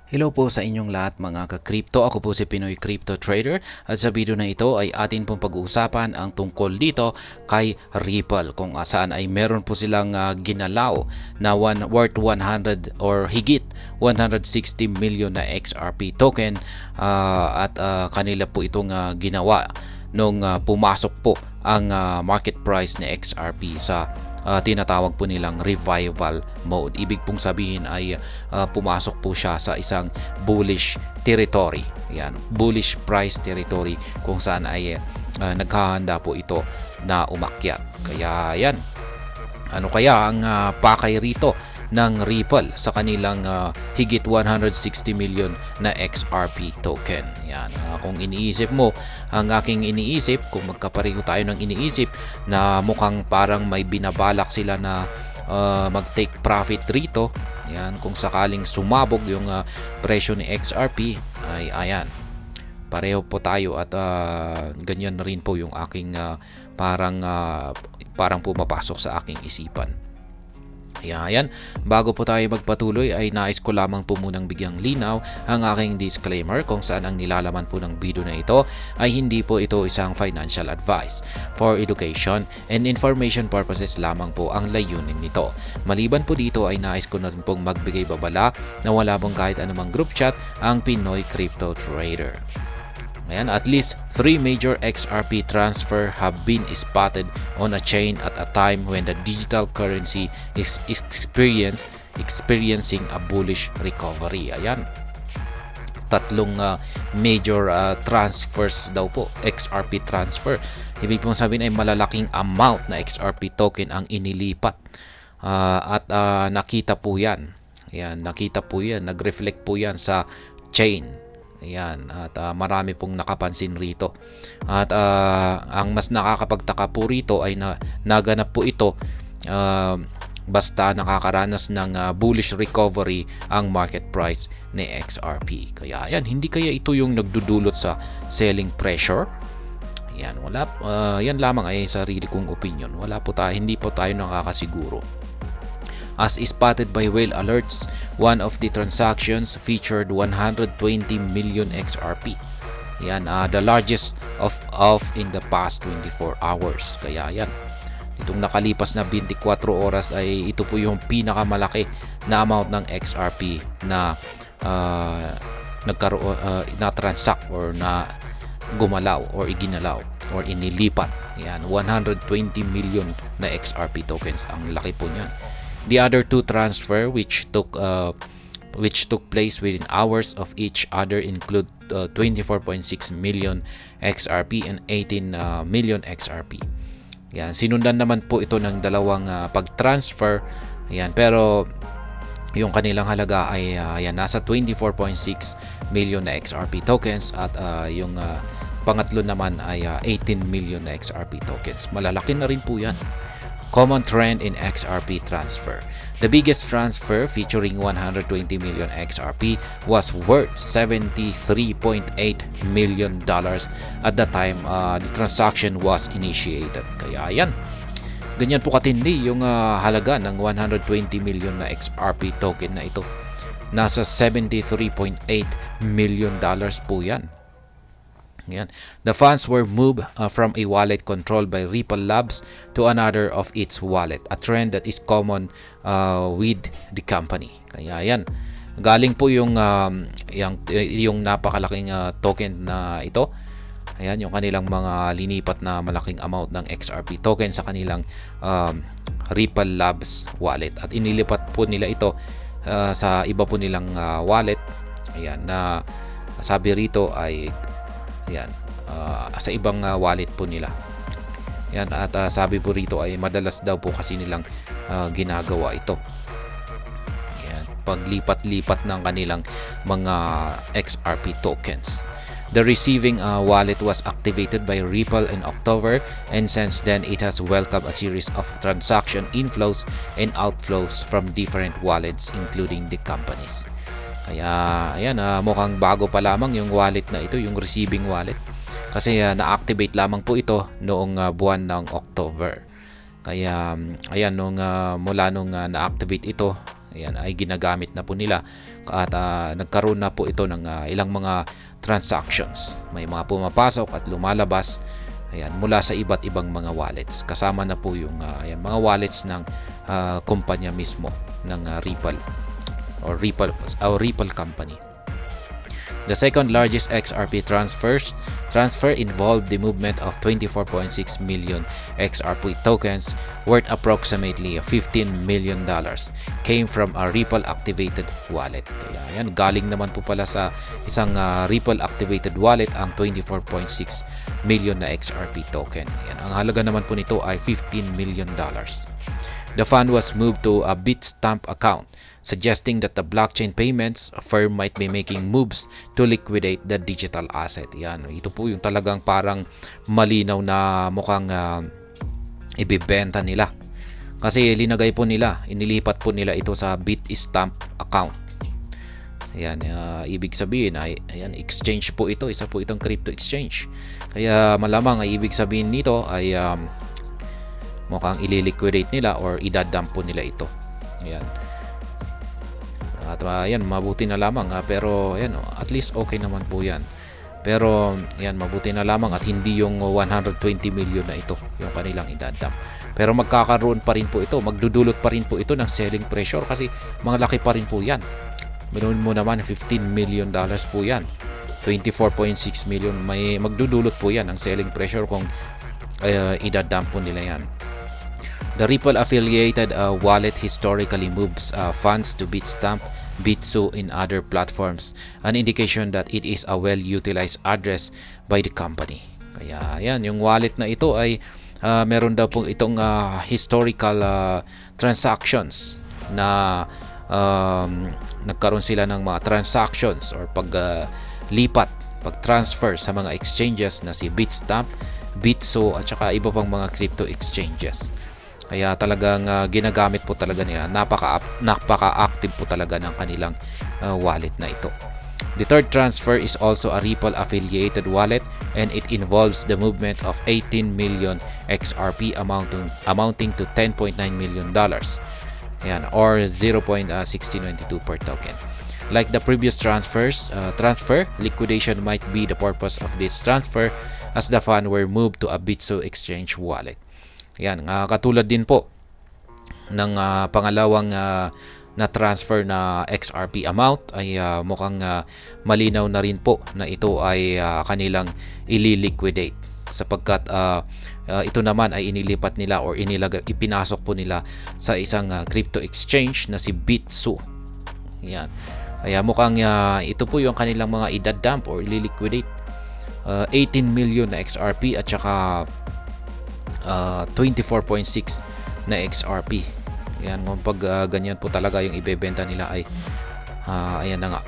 Hello po sa inyong lahat mga ka-crypto. Ako po si Pinoy Crypto Trader at sa video na ito ay atin pong pag-uusapan ang tungkol dito kay Ripple kung saan ay meron po silang ginalaw na worth 100 or higit 160 million na XRP token at kanila po itong ginawa nung pumasok po ang market price ni XRP sa tinatawag po nilang revival mode. Ibig pong sabihin ay pumasok po siya sa isang bullish territory. Yan, bullish price territory kung saan ay naghahanda po ito na umakyat. Kaya yan, ano kaya ang pakay rito ng Ripple sa kanilang higit 160 million na XRP token. Yan, kung iniisip mo, ang aking iniisip, kung magkapareho tayo ng iniisip na mukhang parang may binabalak sila na mag-take profit rito. Yan, kung sakaling sumabog yung presyo ni XRP, ay ayan, pareho po tayo at ganyan na rin po yung aking parang pumapasok sa aking isipan. Ayan, bago po tayo magpatuloy ay nais ko lamang po munang bigyang linaw ang aking disclaimer kung saan ang nilalaman po ng video na ito ay hindi po ito isang financial advice. For education and information purposes lamang po ang layunin nito. Maliban po dito ay nais ko na rin pong magbigay babala na wala pong kahit anumang group chat ang Pinoy Crypto Trader. Ayan, at least 3 major XRP transfer have been spotted on a chain at a time when the digital currency is experiencing a bullish recovery. Ayan, tatlong major transfers daw po, XRP transfer. Ibig pong sabihin ay malalaking amount na XRP token ang inilipat at nakita po yan. Ayan, nakita po yan, nag-reflect po yan sa chain. Ayan, at marami pong nakapansin rito. At ang mas nakakapagtaka po rito ay naganap po ito basta nakakaranas ng bullish recovery ang market price ni XRP. Kaya ayan, hindi kaya ito yung nagdudulot sa selling pressure? Ayan, wala, yan lamang ay sarili kong opinion. Wala po tayo, hindi po tayo nakakasiguro. As spotted by Whale Alerts, one of the transactions featured 120 million XRP. Yan, the largest of in the past 24 hours. Kaya yan, itong nakalipas na 24 oras ay ito po yung pinakamalaki na amount ng XRP na na transact or na gumalaw or iginalaw or inilipat. Yan, 120 million na XRP tokens. Ang laki po niyan. The other two transfer which took place within hours of each other include 24.6 million XRP and 18 million XRP. Yan, sinundan naman po ito ng dalawang pag-transfer. Yan, pero yung kanilang halaga ay nasa 24.6 million na XRP tokens at yung pangatlo naman ay 18 million na XRP tokens. Malalaki na rin po yan. Common trend in XRP transfer. The biggest transfer featuring 120 million XRP was worth $73.8 million at the time the transaction was initiated. Kaya yan, ganyan po katindi yung halaga ng 120 million na XRP token na ito. Nasa $73.8 million po yan. Yan. The funds were moved from a wallet controlled by Ripple Labs to another of its wallet, a trend that is common with the company. Kaya yan, galing po yung napakalaking token na ito. Ayan, yung kanilang mga linipat na malaking amount ng XRP token sa kanilang Ripple Labs wallet at inilipat po nila ito sa iba po nilang wallet. Ayan, na sabi rito ay yan, sa ibang wallet po nila. Yan, at sabi po rito ay madalas daw po kasi nilang ginagawa ito. Yan, paglipat-lipat ng kanilang mga XRP tokens. The receiving wallet was activated by Ripple in October, and since then it has welcomed a series of transaction inflows and outflows from different wallets including the companies. Kaya ayan, mukhang bago pa lamang yung wallet na ito, yung receiving wallet. Kasi na-activate lamang po ito noong buwan ng October. Kaya ayan, mula nung na-activate ito, ayan, ay ginagamit na po nila at nagkaroon na po ito ng ilang mga transactions. May mga pumapasok at lumalabas, ayan, mula sa iba't ibang mga wallets. Kasama na po yung ayan, mga wallets ng kumpanya mismo ng Ripple or Ripple company. The second largest XRP transfer involved the movement of 24.6 million XRP tokens worth approximately $15 million came from a Ripple activated wallet. Kaya yan, galing naman po pala sa isang Ripple activated wallet ang 24.6 million na XRP token. Yan, ang halaga naman po nito ay $15 million. The fund was moved to a Bitstamp account, suggesting that the blockchain payments firm might be making moves to liquidate the digital asset. Yan, ito po yung talagang parang malinaw na mukhang ibibenta nila. Kasi linagay po nila, inilipat po nila ito sa Bitstamp account. Ayan, ibig sabihin ay ayan, exchange po ito, isa po itong crypto exchange. Kaya malamang ay ibig sabihin nito ay mukhang ililiquidate nila or idadump po nila ito. Ayan. At ayan, mabuti na lamang pero ayan, at least okay naman po yan. Pero ayan, mabuti na lamang at hindi yung 120 million na ito yung kanilang idadump. Pero magkakaroon pa rin po ito, magdudulot pa rin po ito ng selling pressure kasi malaki pa rin po yan. Meron mo naman $15 million po yan. 24.6 million, may magdudulot po yan ang selling pressure kung idadump po nila yan. The Ripple affiliated wallet historically moves funds to Bitstamp, Bitso in other platforms, an indication that it is a well-utilized address by the company. Kaya yan, yung wallet na ito ay meron daw po itong historical transactions na nagkaroon sila ng mga transactions or pag-transfer sa mga exchanges na si Bitstamp, Bitso at saka iba pang mga crypto exchanges. Kaya talagang ginagamit po talaga nila. Napaka-active po talaga ng kanilang wallet na ito. The third transfer is also a Ripple affiliated wallet and it involves the movement of 18 million XRP amounting to $10.9 million. Ayan, or 0.1692 per token. Like the previous transfer, liquidation might be the purpose of this transfer as the fund were moved to a Bitso exchange wallet. Yan, katulad din po ng pangalawang na transfer na XRP amount ay mukhang malinaw na rin po na ito ay kanilang ililiquidate sapagkat ito naman ay inilipat nila or ipinasok po nila sa isang crypto exchange na si Bitso. Yan. Kaya mukhang ito po yung kanilang mga idadump or ililiquidate. 18 million na XRP at saka 24.6 na XRP. Yan, pag ganyan po talaga yung ibebenta nila ay ayan na nga,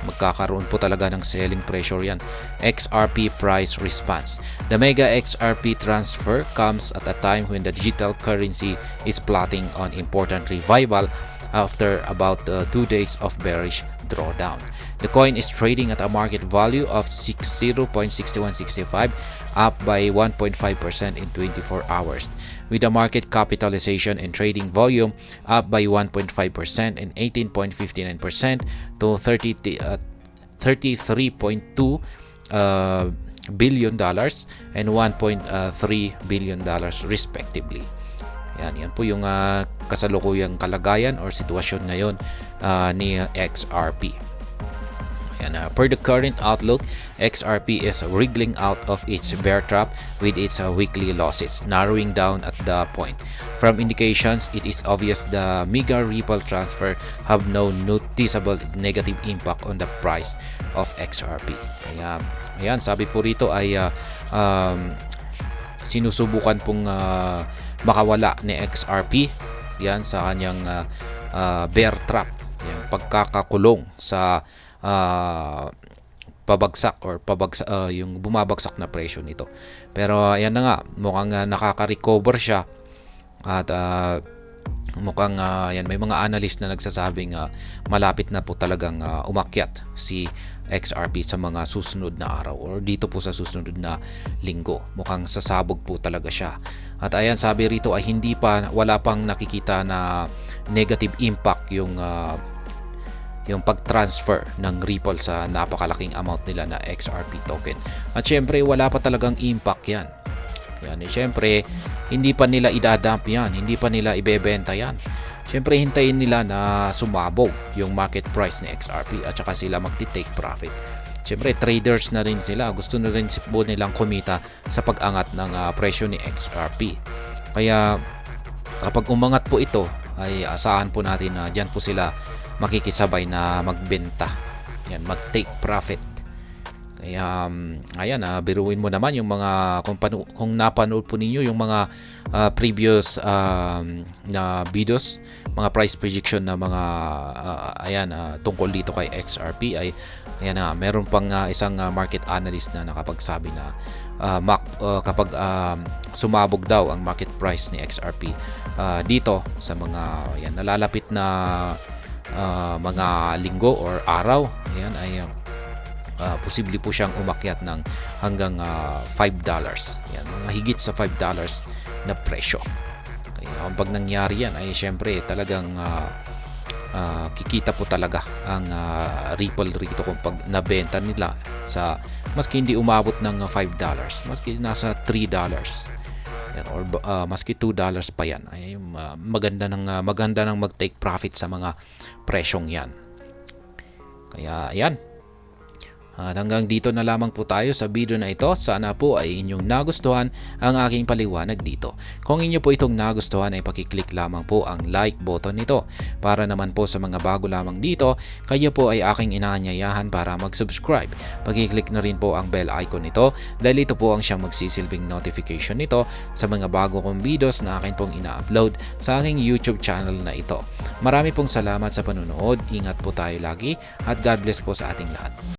magkakaroon po talaga ng selling pressure yan. XRP price response. The mega XRP transfer comes at a time when the digital currency is plotting on important revival after about 2 days of bearish drawdown. The coin is trading at a market value of 60.6165, up by 1.5% in 24 hours, with a market capitalization and trading volume up by 1.5% and 18.59% to $33.2 billion and $1.3 billion respectively. Yan po yung kasalukuyang kalagayan or sitwasyon ngayon ni XRP. Per the current outlook, XRP is wriggling out of its bear trap with its weekly losses, narrowing down at the point. From indications, it is obvious the mega Ripple transfer have no noticeable negative impact on the price of XRP. Kaya, ayan, sabi po rito ay sinusubukan pong makawala ni XRP yan sa kanyang bear trap, yan, pagkakakulong sa yung bumabagsak na presyo nito. Pero ayan na nga, mukhang nakaka-recover siya at Mukhang yan, may mga analyst na nagsasabing malapit na po talagang umakyat si XRP sa mga susunod na araw or dito po sa susunod na linggo. Mukhang sasabog po talaga siya. At ayan, sabi rito ay wala pang nakikita na negative impact yung pag-transfer ng Ripple sa napakalaking amount nila na XRP token. At syempre wala pa talagang impact yan. Yan, syempre hindi pa nila idadump yan, hindi pa nila ibebenta yan. Syempre hintayin nila na sumabog yung market price ni XRP at saka sila magti-take profit. Syempre traders na rin sila, gusto na rin po nilang kumita sa pag-angat ng presyo ni XRP. Kaya kapag umangat po ito ay asahan po natin na diyan po sila makikisabay na magbenta. Yan, mag-take profit. Kaya ayan, biruin mo naman yung mga kung napanood po ninyo yung mga previous na videos, mga price prediction na mga tungkol dito kay XRP ay ayan, meron pang isang market analyst na nakapagsabi na kapag sumabog daw ang market price ni XRP dito sa mga nalalapit na mga linggo or araw, ayan ay posible po siyang umakyat ng hanggang $5. Yan, mga higit sa $5 na presyo. Kaya kapag nangyari yan ay syempre talagang kikita po talaga ang Ripple rito kung pag nabenta nila sa maski hindi umabot ng $5, maski nasa $3 yan, or maski $2 pa yan ay maganda ng mag-take profit sa mga presyong yan. Kaya ayan. At hanggang dito na lamang po tayo sa video na ito. Sana po ay inyong nagustuhan ang aking paliwanag dito. Kung inyo po itong nagustuhan ay pakiclick lamang po ang like button nito. Para naman po sa mga bago lamang dito, kayo po ay aking inaanyayahan para mag-subscribe. Pakiclick na rin po ang bell icon nito dahil ito po ang siyang magsisilbing notification nito sa mga bago kong videos na akin pong ina-upload sa aking YouTube channel na ito. Marami pong salamat sa panunood. Ingat po tayo lagi at God bless po sa ating lahat.